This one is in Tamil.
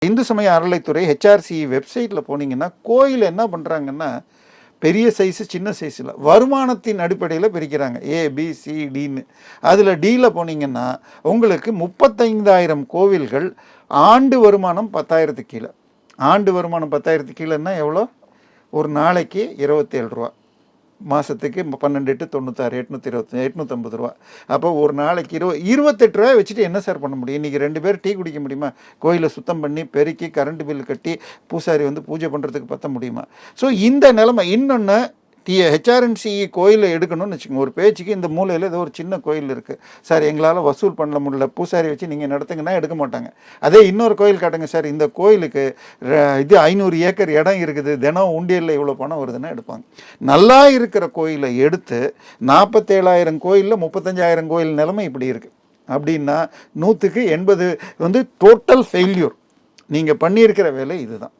இந்து சமய அறநிலைத்துறை ஹெச்ஆர்சி வெப்சைட்டில் போனீங்கன்னா கோயில் என்ன பண்ணுறாங்கன்னா பெரிய சைஸு சின்ன சைஸில் வருமானத்தின் அடிப்படையில் பிரிக்கிறாங்க ஏபிசிடின்னு. அதில் டியில் போனீங்கன்னா உங்களுக்கு 35,000 கோவில்கள் ஆண்டு வருமானம் 10,000 கீழே. ஆண்டு வருமானம் 10,000 கீழேன்னா எவ்வளோ? ஒரு நாளைக்கு 27 ரூபா, மாதத்துக்கு 12×8 96 850 ரூபா. அப்போ ஒரு நாளைக்கு 28 ரூபாய் வச்சுட்டு என்ன சார் பண்ண முடியும்? இன்றைக்கி 2 பேர் டீ குடிக்க முடியுமா? கோயிலை சுத்தம் பண்ணி பெருக்கி கரண்ட் பில் கட்டி பூசாரி வந்து பூஜை பண்ணுறதுக்கு பற்ற முடியுமா? ஸோ இந்த நிலைமை. இன்னொன்று, ஹெச்ஆர்என்சி கோயிலை எடுக்கணும்னு வச்சுக்கோங்க. ஒரு பேச்சுக்கு இந்த மூலையில் ஏதோ ஒரு சின்ன கோயில் இருக்குது சார், எங்களால் வசூல் பண்ண முடியல, பூசாரி வச்சு நீங்கள் நடத்துங்கன்னா எடுக்க மாட்டாங்க. அதே இன்னொரு கோயில் காட்டுங்க சார், இந்த கோயிலுக்கு இது 500 ஏக்கர் இடம் இருக்குது, தினம் உண்டியலில் இவ்வளோ பணம் வருதுன்னா எடுப்பாங்க. நல்லா இருக்கிற கோயிலை எடுத்து 47,000 கோயிலில் 35,000 கோயில் நிலைமை இப்படி இருக்குது. அப்படின்னா 100க்கு 80 வந்து டோட்டல் ஃபெயில்யூர். நீங்கள் பண்ணியிருக்கிற வேலை இதுதான்.